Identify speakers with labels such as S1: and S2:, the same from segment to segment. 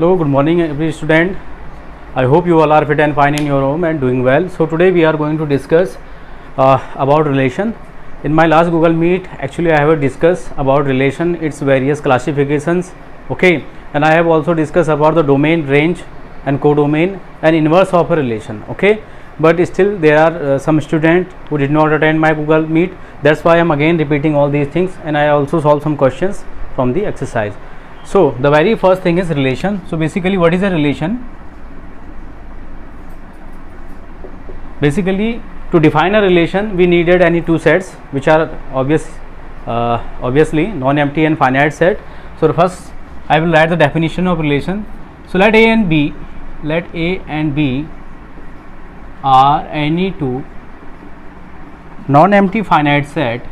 S1: Hello, good morning every student. I hope you all are fit and fine in your home and doing well. So today we are going to discuss about relation. In my last Google Meet, actually I have discussed about relation, its various classifications, okay, and I have also discussed about the domain, range and codomain and inverse of a relation, okay. But still there are some students who did not attend my Google Meet. That's why I am again repeating all these things, and I also solve some questions from the exercise. So the very first thing is relation. So basically what is a relation? Basically, to define a relation we needed any two sets which are obviously non-empty and finite set. So first I will write the definition of relation. So let A and B are any two non-empty finite set,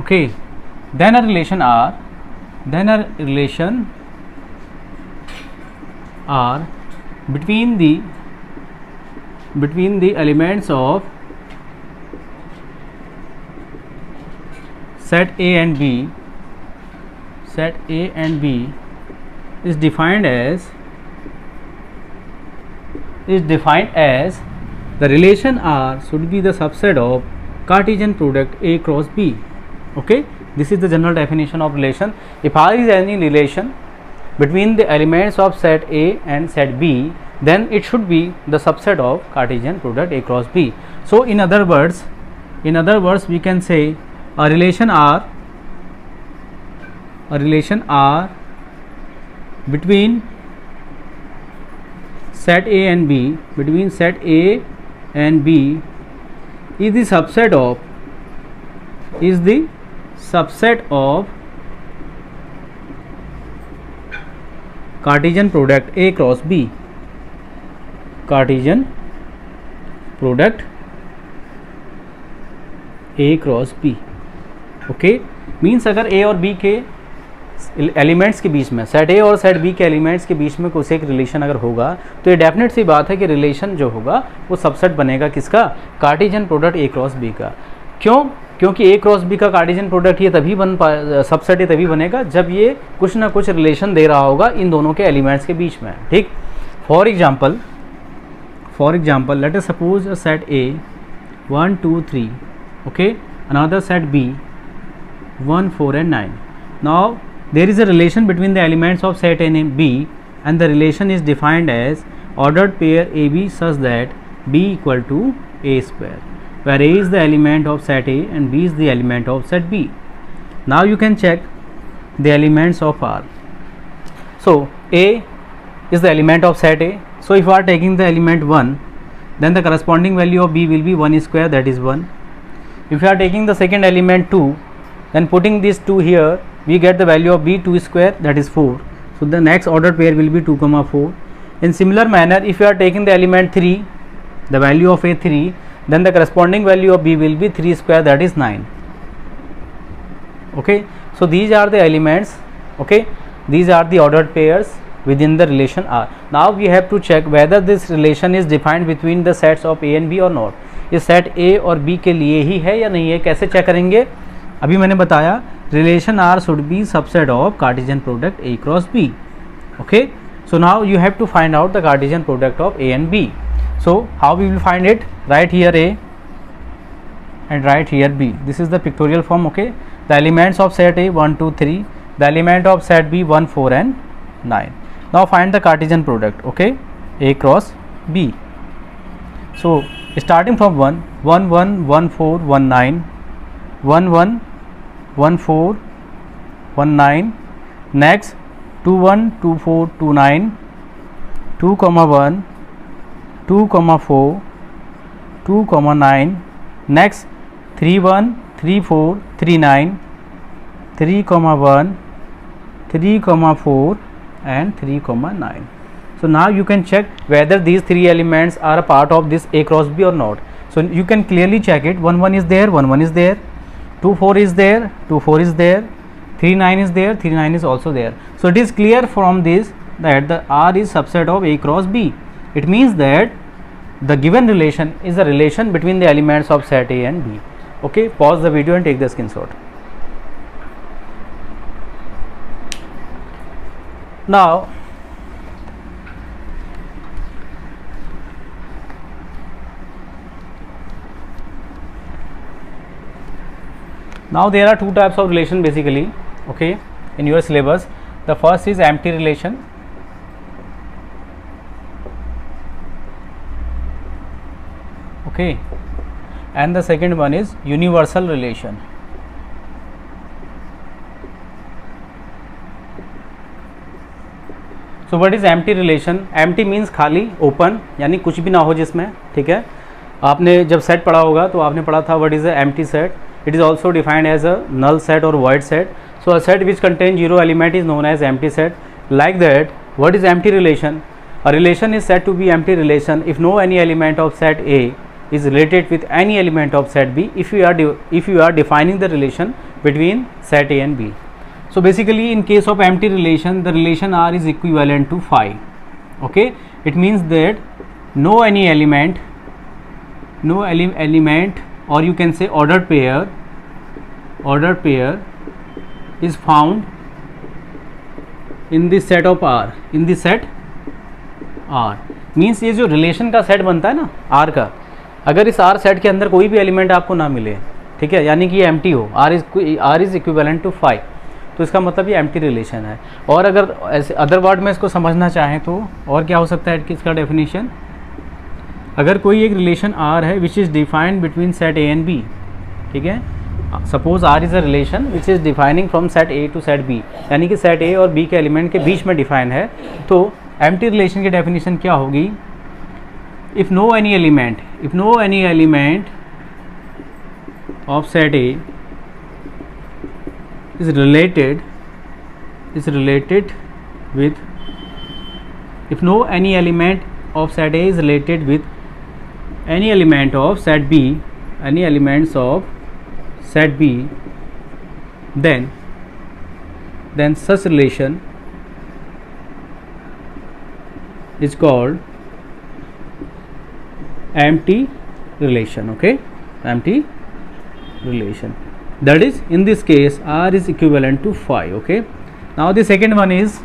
S1: okay, then a relation R between the elements of set A and B is defined as the relation R should be the subset of Cartesian product A cross B. Okay, this is the general definition of relation. If R is any relation between the elements of set A and set B, then it should be the subset of Cartesian product A cross B. So in other words we can say a relation R between set A and B is the subset of Cartesian product A cross B. Okay, means अगर ए और B के elements के बीच में, set A और set B के elements के बीच में कुछ एक रिलेशन अगर होगा तो ये डेफिनेट सी बात है कि रिलेशन जो होगा वो सबसेट बनेगा किसका? Cartesian product A cross B का. क्यों? क्योंकि ए क्रॉस बी का कार्टेशियन प्रोडक्ट ये तभी सबसेट ये तभी बनेगा जब ये कुछ ना कुछ रिलेशन दे रहा होगा इन दोनों के एलिमेंट्स के बीच में. ठीक, for example let us suppose a set A 1 2 3, okay, another set B 1 4 and 9. Now there is a relation between the elements of set A and B, and the relation is defined as ordered pair AB such that B equal to A square, where A is the element of set A and B is the element of set B. Now you can check the elements of R. So A is the element of set A. So if you are taking the element 1, then the corresponding value of B will be 1 square, that is 1. If you are taking the second element 2, then putting this 2 here, we get the value of B 2 square, that is 4. So the next ordered pair will be 2 comma 4. In similar manner, if you are taking the element 3, the value of A 3, then the corresponding value of B will be 3 square, that is 9. Okay, so these are the elements, okay, these are the ordered pairs within the relation R. Now we have to check whether this relation is defined between the sets of A and B or not. ये set A और B के लिए ही है या नहीं है, कैसे check करेंगे? अभी मैंने बताया relation R should be subset of Cartesian product A cross B. Okay, so now you have to find out the Cartesian product of A and B. So how we will find it? Right here A and right here B. This is the pictorial form. Okay, the elements of set A 1 2 3, the element of set B 1 4 and 9. Now find the Cartesian product. Okay, A cross B. So starting from 1 1 1 1 4 1 9 1 1 1 4 1 9, next 2 1 2 4 2 9 2 comma 1 2 comma 4 2 comma 9, next 3 1 3 4 3 9 3 comma 1 3 comma 4 and 3 comma 9. So now you can check whether these three elements are a part of this A cross B or not. So you can clearly check it. 1 1 is there, 1 1 is there, 2 4 is there, 2 4 is there, 3 9 is there, 3 9 is also there. So it is clear from this that the R is subset of A cross B. It means that the given relation is a relation between the elements of set A and B. Okay, pause the video and take the screenshot. Now there are two types of relation basically, okay, in your syllabus. The first is empty relation, okay, and the second one is universal relation. So what is empty relation? Empty means खाली, open, यानी कुछ भी ना हो जिसमें, ठीक है. आपने जब सेट पढ़ा होगा तो आपने पढ़ा था what is a empty set. It is also defined as a null set or void set. So a set which contains zero element is known as empty set. Like that, what is empty relation? A relation is said to be empty relation if no any element of set A is related with any element of set B if you are defining the relation between set A and B. So basically in case of empty relation, the relation R is equivalent to phi. Okay, it means that no any element or you can say ordered pair is found in the set of R. In the set R means ये जो relation का set बनता है ना R का, अगर इस R set के अंदर कोई भी एलिमेंट आपको ना मिले, ठीक है, यानी कि ये एम्प्टी हो, R is equivalent to phi, तो इसका मतलब ये एम्प्टी रिलेशन है. और अगर ऐसे अदर वर्ड में इसको समझना चाहें तो और क्या हो सकता है इसका डेफिनेशन? अगर कोई एक रिलेशन R है which is defined between set A and B, ठीक है, suppose R is a relation which is defining from set A to set B, यानी कि सेट A और B के एलिमेंट के बीच में डिफाइन है, तो एम्प्टी रिलेशन की डेफिनेशन क्या होगी? If no any element of set A is related with, if no any element of set A is related with any element of set B, any elements of set B, then such relation is called empty relation. Okay, empty relation. That is, in this case R is equivalent to phi. Okay, now the second one is,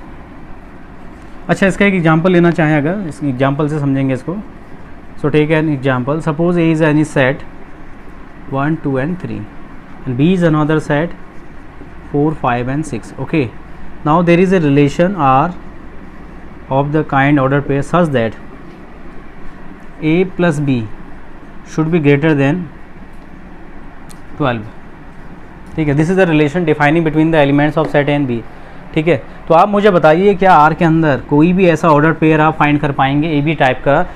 S1: अच्छा इसका एक example लेना चाहें, अगर इस example से समझेंगे इसको. So take an example, suppose A is any set 1 2 and 3 and B is another set 4 5 and 6. Okay, now there is a relation R of the kind order pair such that A plus B should be greater than 12. ठीक है, this is the relation defining between the elements of set A and B. ठीक है, तो आप मुझे बताइए क्या are के अंदर कोई भी ऐसा ऑर्डर पेयर आप फाइंड कर पाएंगे ए बी टाइप का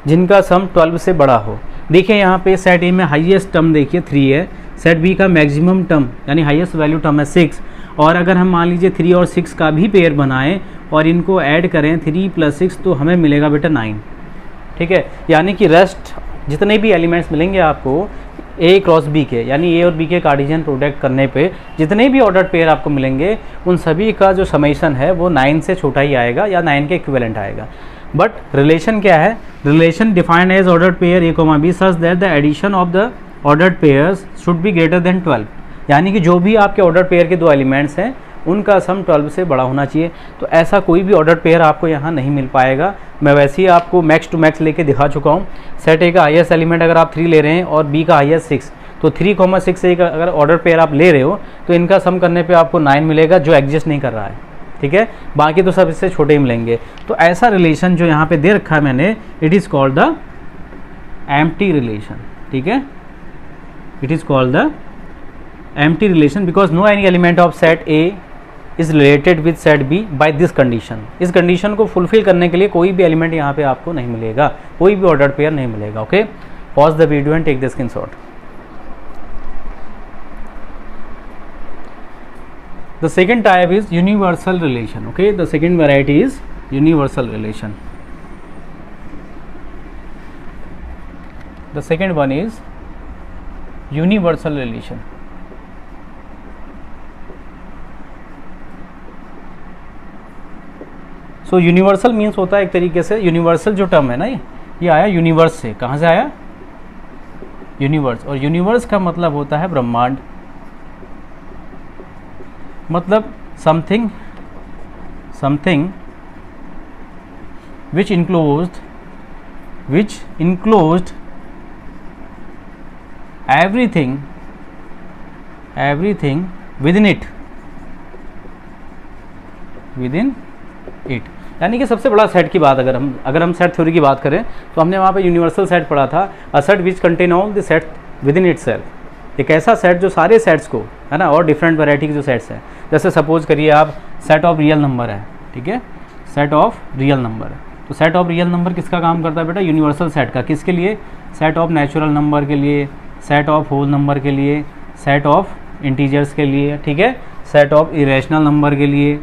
S1: जिनका सम 12 से बड़ा हो? देखिए यहाँ पे सेट ए में हाईएस्ट टर्म देखिए 3 है, सेट बी का मैक्सिमम टर्म यानी हाईएस्ट वैल्यू टर्म है 6, और अगर हम मान लीजिए 3 और 6 का भी पेयर बनाएं और इनको ऐड करें 3 + 6 तो हमें मिलेगा बेटा 9. ठीक है, यानी कि रेस्ट जितने भी एलिमेंट्स मिलेंगे आपको ए क्रॉस बी के, यानी ए और बी के कार्टेशियन प्रोडक्ट करने पे जितने भी ऑर्डर पेयर आपको मिलेंगे उन सभी का जो समेशन है वो 9 से छोटा ही आएगा या 9 के इक्विवेलेंट आएगा. बट रिलेशन क्या है? Relation defined as order pair A comma B such that the addition of the order pairs should be greater than 12, यानी कि जो भी आपके ऑर्डर पेयर के दो एलिमेंट्स हैं उनका सम 12 से बड़ा होना चाहिए. तो ऐसा कोई भी ऑर्डर पेयर आपको यहाँ नहीं मिल पाएगा. मैं वैसे ही आपको मैक्स टू मैक्स लेके दिखा चुका हूँ. सेट ए का हाईएस्ट एलिमेंट अगर आप 3 ले रहे हैं और बी का हाईएस्ट 6, तो 3,6 से अगर ऑर्डर पेयर आप ले रहे हो तो इनका सम करने पे आपको 9 मिलेगा जो एग्जिस्ट नहीं कर रहा है. ठीक है, बाकी तो सब इससे छोटे ही मिलेंगे. तो ऐसा रिलेशन जो यहाँ पे दे रखा है मैंने, it is called the empty relation. ठीक है, it is called the empty relation because no any element of set A is related with set B by this condition. इस कंडीशन को फुलफिल करने के लिए कोई भी एलिमेंट यहाँ पे आपको नहीं मिलेगा, कोई भी ऑर्डर पेयर नहीं मिलेगा. Okay, pause the video and take the screenshot. The second type is universal relation. Okay, the second variety is universal relation. The second one is universal relation. So universal means होता है एक तरीके से, universal जो term है ना ये आया यूनिवर्स से. कहाँ से आया? यूनिवर्स, और यूनिवर्स का मतलब होता है ब्रह्मांड, मतलब something which enclosed everything within it, यानी कि सबसे बड़ा सेट की बात अगर हम सेट थ्योरी की बात करें तो हमने वहाँ पे यूनिवर्सल सेट पढ़ा था, a set which contain all the set with in itself. एक ऐसा सेट जो सारे सेट्स को, है ना, और डिफरेंट वैरायटी के जो सेट्स हैं, जैसे सपोज करिए आप सेट ऑफ रियल नंबर है, ठीक है, सेट ऑफ रियल नंबर, तो सेट ऑफ रियल नंबर किसका काम करता है बेटा? यूनिवर्सल सेट का। किसके लिए? सेट ऑफ नेचुरल नंबर के लिए, सेट ऑफ होल नंबर के लिए, सेट ऑफ इंटीजर्स के लिए, ठीक है, सेट ऑफ इरेशनल नंबर के लिए,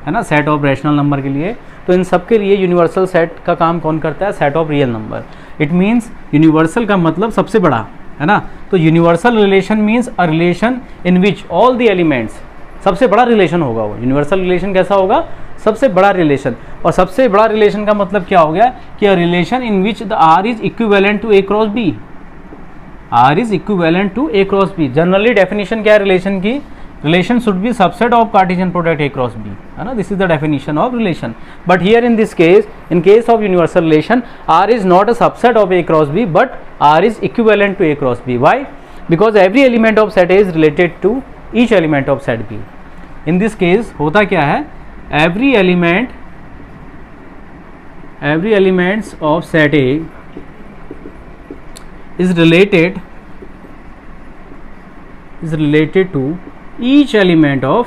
S1: है ना, सेट ऑफ रैशनल नंबर के लिए। तो इन सब के लिए यूनिवर्सल सेट का काम कौन करता है? Set of real number. It means universal का मतलब सबसे बड़ा, है ना। तो universal relation means a relation in which all the elements, सबसे बड़ा रिलेशन होगा वो। यूनिवर्सल रिलेशन कैसा होगा? सबसे बड़ा रिलेशन। और सबसे बड़ा रिलेशन का मतलब क्या हो गया कि a relation in which the R is equivalent to A cross B, R is equivalent to A cross B. Generally definition क्या है रिलेशन की? relation should be subset of Cartesian product A cross B, है ना, this is the definition of relation. But here in this case, in case of universal relation, R is not a subset of A cross B, but R is equivalent to A cross B. Why? Because every element of set A is related to each element of set B. In this case होता क्या है? every elements of set A is related to each element of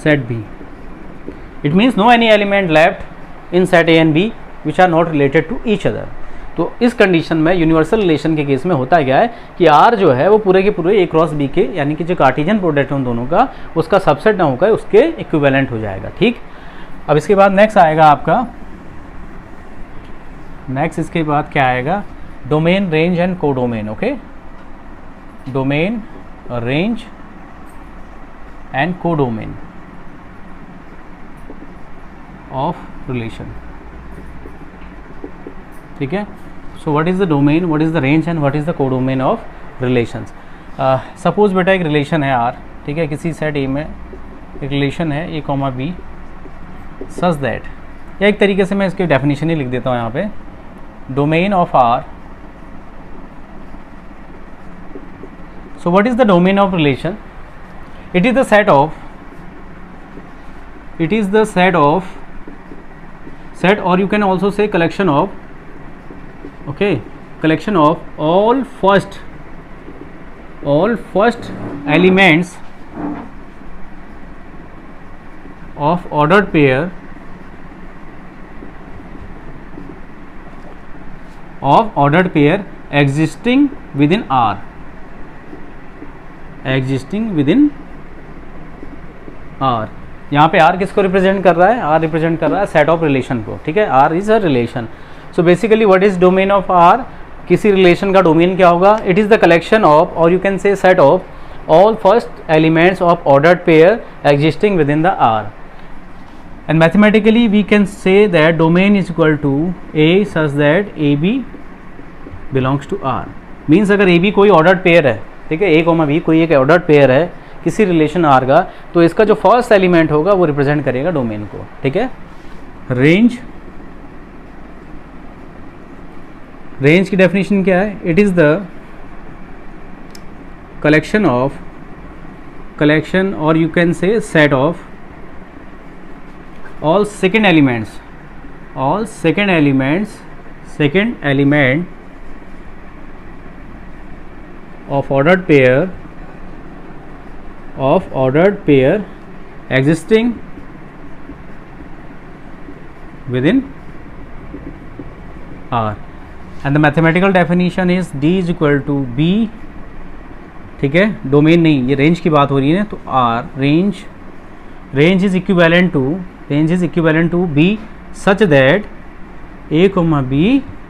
S1: set B. It means no any element left in set A and B which are not related to each other. तो इस condition में universal relation के case में होता क्या है कि R जो है वो पूरे के पूरे A क्रॉस B के, यानी कि जो कार्टेशियन प्रोडक्ट है उन दोनों का, उसका सबसेट ना होकर उसके इक्विवेलेंट हो जाएगा। ठीक, अब इसके बाद नेक्स्ट आएगा आपका, नेक्स्ट इसके बाद क्या आएगा? Domain, range and codomain. Okay, domain, range and codomain of relation. ठीक है, so what is the domain, what is the range and what is the codomain of relations. Suppose बेटा एक रिलेशन है आर, ठीक है, किसी सेट ए में एक रिलेशन है ए कॉमा बी सच दैट, या एक तरीके से मैं इसकी डेफिनेशन ही लिख देता हूँ यहाँ पे, domain of R. So what is the domain of relation? It is the set of set, or you can also say collection of, okay, collection of all first elements of ordered pair existing within R, यहाँ पे R किसको represent कर रहा है? R represent कर रहा है set of relation को। ठीक है, R is a relation. So basically what is domain of R? किसी रिलेशन का डोमेन क्या होगा? It is the collection of, और you can say set of all first elements of ordered pair existing within the R, and mathematically we can say that domain is equal to A such that AB belongs to R। Means अगर AB कोई ordered pair है, ठीक है, A comma B कोई एक ordered pair है किसी relation R का, तो इसका जो फर्स्ट एलिमेंट होगा वो रिप्रेजेंट करेगा डोमेन को। ठीक है, रेंज, रेंज की डेफिनेशन क्या है? इट इज द कलेक्शन और you can say set of all second element of ordered pair existing within R, and the mathematical definition is D is equal to B। ठीक है, domain नहीं, ये range की बात हो रही है, तो R range is equivalent to B such that A, B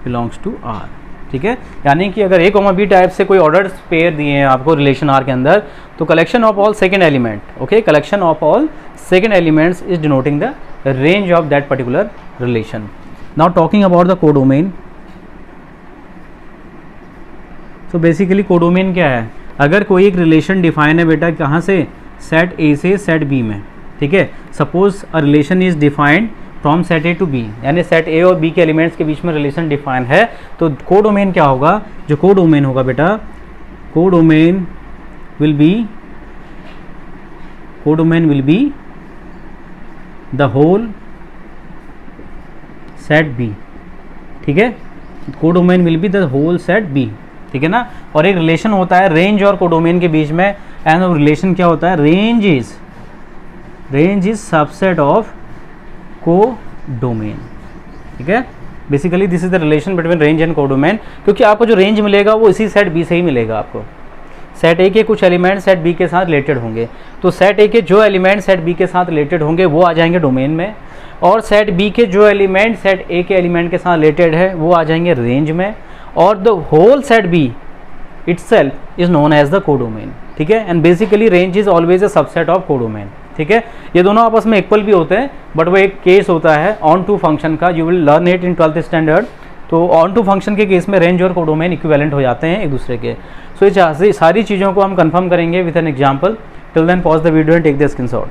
S1: belongs to R। ठीक है, यानी कि अगर A, B टाइप से कोई ऑर्डर पेयर दिए हैं आपको रिलेशन R के अंदर, तो collection of all second element, okay, collection of all second elements is denoting the range of that particular relation. Now talking about the codomain. So basically codomain क्या है, अगर कोई एक रिलेशन डिफाइन है बेटा कहाँ से, सेट ए से सेट बी में, ठीक है। Suppose a relation is defined from set A to B, यानी सेट ए और बी के एलिमेंट्स के बीच में रिलेशन डिफाइन है, तो कोडोमेन क्या होगा, जो कोडोमेन होगा बेटा, codomain will be the whole set B, ठीक है। Codomain will be the whole set B, ठीक है ना। और एक रिलेशन होता है रेंज और कोडोमेन के बीच में, एंड रिलेशन क्या होता है, range is subset of codomain, ठीक है। Basically this is the relation between range and codomain, क्योंकि आपको जो रेंज मिलेगा वो इसी सेट बी से ही मिलेगा आपको। सेट ए के कुछ एलिमेंट सेट बी के साथ रिलेटेड होंगे, तो सेट ए के जो एलिमेंट सेट बी के साथ रिलेटेड होंगे वो आ जाएंगे डोमेन में, और सेट बी के जो एलिमेंट सेट ए के एलिमेंट के साथ रिलेटेड है वो आ जाएंगे रेंज में, और the whole set B itself is known as the codomain, ठीक है। And basically range is always a subset of codomain, ठीक है। ये दोनों आपस में इक्वल भी होते हैं, बट वो एक केस होता है ऑन टू फंक्शन का, you will learn it in 12th standard. तो ऑन टू फंक्शन के केस में रेंज और कोडोमेन इक्विवेलेंट हो जाते हैं एक दूसरे के। सो ये सारी चीज़ों को हम कंफर्म करेंगे with an example. Till then pause the video and take the screenshot.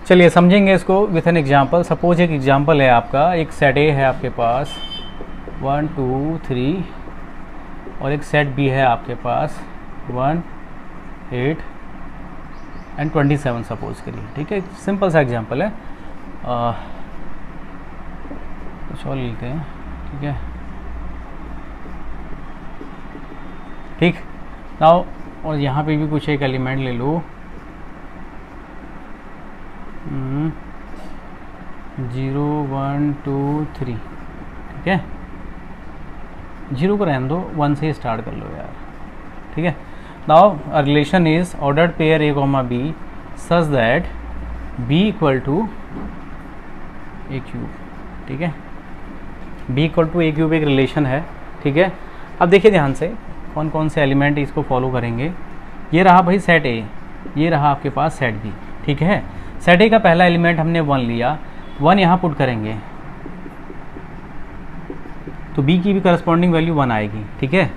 S1: चलिए समझेंगे इसको विथ एन एग्जांपल। सपोज एक एग्जांपल है आपका, एक सेट ए है आपके पास 1 2 3, और एक सेट बी है आपके पास 1 8 एंड 27 सपोज करिए, ठीक है। सिंपल सा एग्जांपल है, कुछ और लेते हैं, ठीक है, ठीक नाउ। और यहाँ पे भी कुछ एक एलिमेंट ले लो, 0 1 2 3, ठीक है। 0 को रहने दो, 1 से स्टार्ट कर लो यार, ठीक है। Now a relation is ordered pair A comma B such that B equal to A cube, ठीक है। B equal to A cube एक रिलेशन है, ठीक है। अब देखिए ध्यान से कौन कौन से एलिमेंट इसको फॉलो करेंगे। ये रहा भाई सेट ए, ये रहा आपके पास सेट बी, ठीक है। सेट ए का पहला एलिमेंट हमने 1 लिया, 1 यहाँ पुट करेंगे तो b की भी करस्पॉन्डिंग वैल्यू 1 आएगी, ठीक है।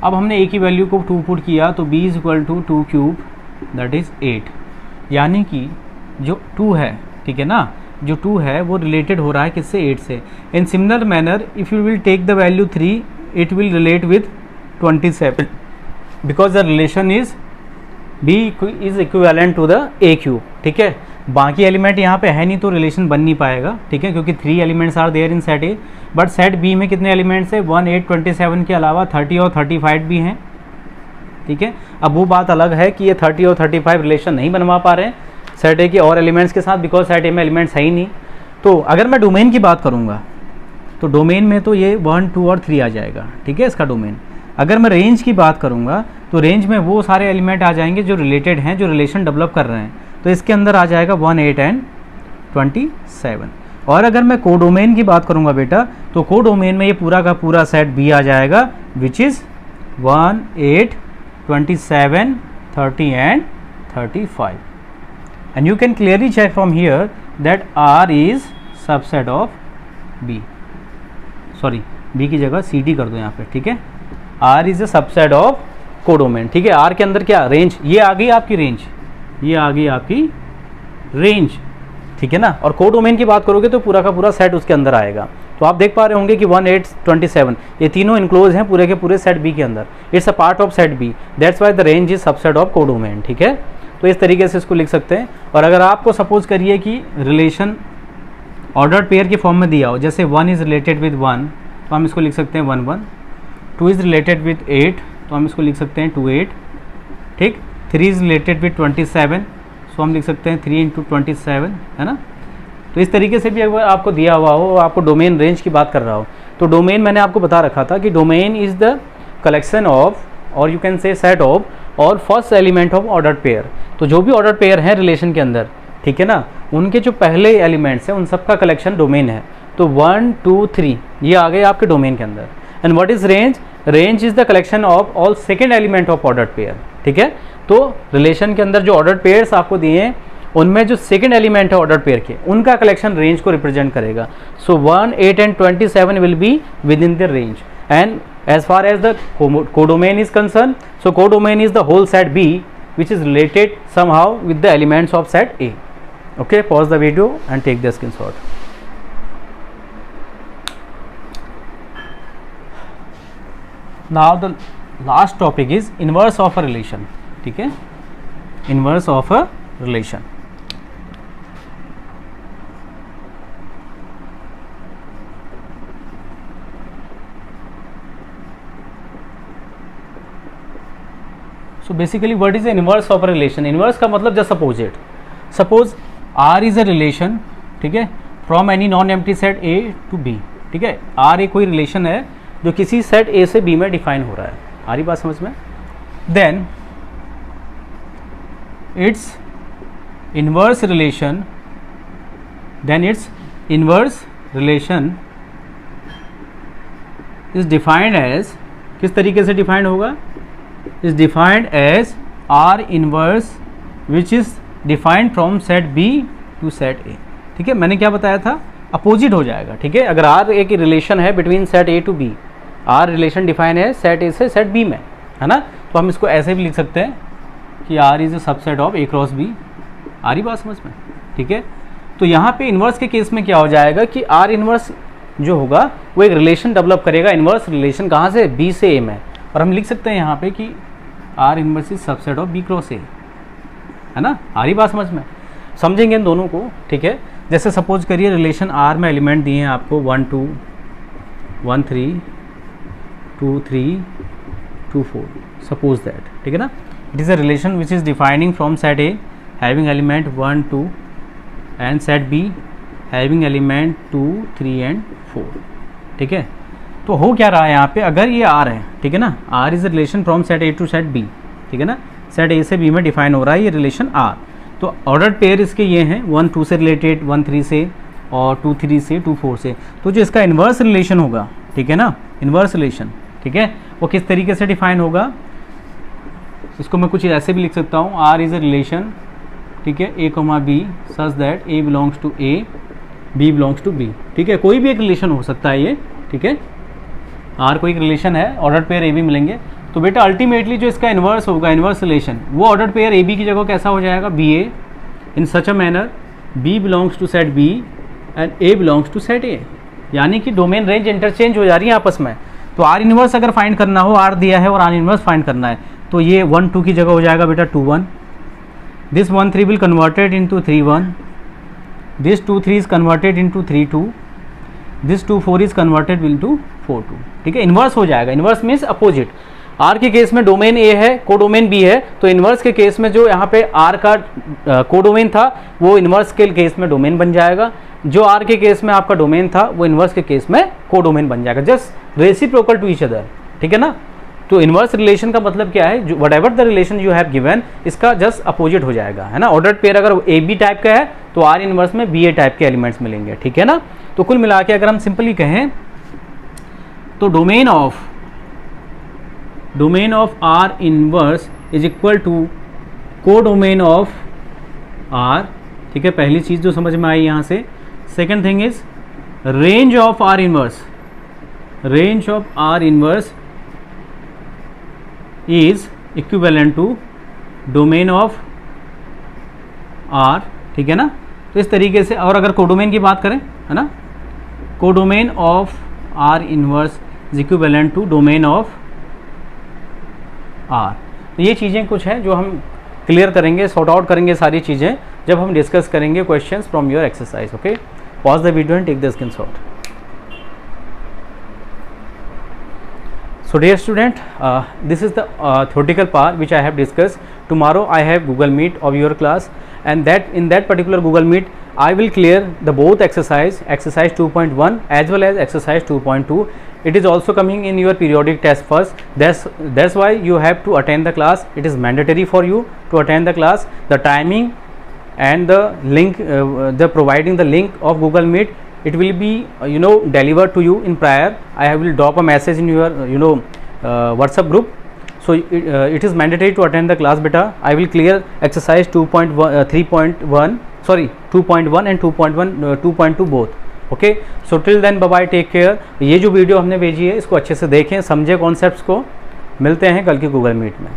S1: अब हमने a की वैल्यू को 2 पुट किया तो b is equal to 2 cube that is 8, यानी कि जो 2 है, ठीक है ना, जो 2 है वो रिलेटेड हो रहा है किससे, 8 से। In similar manner if you will take the value 3 it will relate with 27 because the relation is b is equivalent to the a cube, ठीक है। बाकी एलिमेंट यहाँ पे है नहीं तो रिलेशन बन नहीं पाएगा, ठीक है, क्योंकि 3 elements are there in set A, but set B में कितने एलिमेंट्स है, 1 8 27 के अलावा 30 और 35 भी हैं, ठीक है। अब वो बात अलग है कि ये 30 और 35 रिलेशन नहीं बनवा पा रहे हैं सेट ए के और एलिमेंट्स के साथ, बिकॉज सेट ए में एलिमेंट्स है ही नहीं। तो अगर मैं डोमेन की बात करूँगा तो डोमेन में तो ये 1 2 और 3 आ जाएगा, ठीक है, इसका डोमेन। अगर मैं रेंज की बात करूँगा तो रेंज में वो सारे एलिमेंट आ जाएंगे जो रिलेटेड हैं, जो रिलेशन डेवलप कर रहे हैं, तो इसके अंदर आ जाएगा 1 8 एंड 27। और अगर मैं कोडोमेन की बात करूंगा बेटा तो कोडोमेन में ये पूरा का पूरा सेट बी आ जाएगा which is 1 8 27 30 and 35। And you can clearly check from here that R is subset of B, sorry B की जगह सी डी कर दो यहाँ पे, ठीक है। R is a subset of codomain, ठीक है। आर के अंदर क्या, रेंज, ये आ गई आपकी रेंज, ये आ गई आपकी रेंज, ठीक है ना। और कोडोमेन की बात करोगे तो पूरा का पूरा सेट उसके अंदर आएगा। तो आप देख पा रहे होंगे कि 1 8 27 ये तीनों इनक्लोज हैं पूरे के पूरे सेट बी के अंदर, it's a part of set B, that's why the range is subset of codomain, ठीक है। तो इस तरीके से इसको लिख सकते हैं। और अगर आपको सपोज करिए कि रिलेशन ऑर्डर्ड पेयर की फॉर्म में दिया हो, जैसे 1 इज रिलेटेड विद 1 तो हम इसको लिख सकते हैं 1 1, 2 इज रिलेटेड विद 8 तो हम इसको लिख सकते हैं 2 8, ठीक। 3 इज रिलेटेड विद 27 सो हम लिख सकते हैं 3 × 27, है ना। तो इस तरीके से भी अगर आपको दिया हुआ हो, आपको डोमेन रेंज की बात कर रहा हो, तो डोमेन मैंने आपको बता रखा था कि domain is the collection of, और you can say set of और first element of ordered pair. तो जो भी ऑर्डर्ड पेयर है रिलेशन के अंदर, ठीक है ना, उनके जो पहले एलिमेंट्स हैं उन सबका कलेक्शन डोमेन है। तो 1 2 3 ये आ गए आपके डोमेन के अंदर। And what is range, range is the collection of all second element of ordered pair, ठीक है। तो रिलेशन के अंदर जो ऑर्डर्ड पेयर्स आपको दिए हैं उनमें जो सेकंड एलिमेंट है ऑर्डर पेयर के, उनका कलेक्शन रेंज को रिप्रेजेंट करेगा. सो 1, 8 and 27 will be with in the range. And as far as the codomain is concerned, so codomain is the whole set B which is related somehow with the elements of set A. Okay, pause the video and take the screenshot. Now the last topic is inverse of a relation. ठीक है, inverse of a relation. So basically what is the inverse of a relation? Inverse का मतलब just opposite. Suppose R is a relation, ठीक है, from any non-empty set A to B. ठीक है, R एक कोई relation है जो किसी set A से B में define हो रहा है. आ रही बात समझ में? Then its inverse relation, is defined as, किस तरीके से डिफाइंड होगा? is defined as R inverse which is defined from set B to set A. ठीक है, मैंने क्या बताया था? अपोजिट हो जाएगा. ठीक है, अगर R एक रिलेशन है between set A to B, R relation define है सेट A से सेट B में, है ना, तो हम इसको ऐसे भी लिख सकते हैं कि R is a subset of A cross B. आ रही बात समझ में? ठीक है, तो यहाँ पे इन्वर्स के केस में क्या हो जाएगा कि R इन्वर्स जो होगा वो एक रिलेशन डेवलप करेगा, इन्वर्स रिलेशन कहाँ से? B से A में. और हम लिख सकते हैं यहाँ पे कि R inverse is subset of B cross A, है ना. आ रही बात समझ में? समझेंगे इन दोनों को. ठीक है, जैसे सपोज करिए रिलेशन R में एलिमेंट दिए हैं आपको 1 2 1 3 2 3 2 4, सपोज दैट. ठीक है ना, it is a relation which is defining from set A having element 1 2 and set B having element 2 3 and 4. ठीक है, तो हो क्या रहा है यहाँ पे? अगर ये R है, ठीक है ना, R is relation from set A to set B. ठीक है ना, सेट A से B में डिफाइन हो रहा है ये रिलेशन R. तो ऑर्डर पेयर इसके ये हैं 1 2 से रिलेटेड, 1 3 से, और 2 3 से, 2 4 से. तो जो इसका इन्वर्स रिलेशन होगा, ठीक है ना, इन्वर्स रिलेशन, ठीक है, वो किस तरीके से डिफाइन होगा? इसको मैं कुछ ऐसे भी लिख सकता हूँ, R इज अ रिलेशन, ठीक है, A, B such that A belongs to A, B belongs to B. ठीक है, कोई भी एक रिलेशन हो सकता है ये. ठीक है, R कोई एक रिलेशन है, ऑर्डर पेयर A B मिलेंगे. तो बेटा अल्टीमेटली जो इसका इन्वर्स होगा, इन्वर्स रिलेशन, वो ऑर्डर पेयर A B की जगह कैसा हो जाएगा? B A, in such a manner B belongs to set B and A belongs to set A. यानी कि डोमेन रेंज इंटरचेंज हो जा रही है आपस में. तो R इन्वर्स अगर फाइंड करना हो, R दिया है और R इन्वर्स फाइंड करना है, तो ये 1 2 की जगह हो जाएगा बेटा 2 1. This 1 3 will converted into 3 1. This 2 3 is converted into 3 2. This 2 4 is converted into 4 2. ठीक है, इन्वर्स हो जाएगा. Inverse means opposite. R के केस में डोमेन A है, कोडोमेन B है, तो इन्वर्स के केस में जो यहाँ पे R का कोडोमेन था वो इन्वर्स के केस में डोमेन बन जाएगा. जो R के केस में आपका डोमेन था वो इन्वर्स के केस में कोडोमेन बन जाएगा. Just reciprocal to each other. ठीक है ना, तो इन्वर्स रिलेशन का मतलब क्या है? जो whatever the relation you have given, इसका जस्ट अपोजिट हो जाएगा, है ना. ऑर्डर्ड पेयर अगर A B टाइप का है तो R इन्वर्स में B A टाइप के एलिमेंट्स मिलेंगे. ठीक है ना, तो कुल मिला के अगर हम सिंपली कहें तो domain of R inverse is equal to codomain of R. ठीक है, पहली चीज जो समझ में आई यहाँ से. Second thing is range of R inverse is equivalent to domain of R. ठीक है ना, तो इस तरीके से. और अगर कोडोमेन की बात करें, है ना, codomain of R inverse is equivalent to domain of R. तो ये चीज़ें कुछ हैं जो हम क्लियर करेंगे, सॉर्ट आउट करेंगे सारी चीज़ें जब हम डिस्कस करेंगे questions from your exercise. Okay, pause the video and take the screenshot. So dear student, this is the theoretical part which I have discussed. Tomorrow I have Google Meet of your class, and that in that particular Google Meet I will clear the both exercise 2.1 as well as exercise 2.2. It is also coming in your periodic test first. That's why you have to attend the class. It is mandatory for you to attend the class. The timing and the link, the providing the link of Google Meet, it will be delivered to you in prior. I will drop a message in your WhatsApp group. So it is mandatory to attend the class beta. I will clear exercise 3.1 sorry 2.1 and 2.2 both. Okay, so till then bye bye, take care. ये जो video हमने भेजी है इसको अच्छे से देखें, समझे कॉन्सेप्ट्स को. मिलते हैं कल की गूगल मीट में.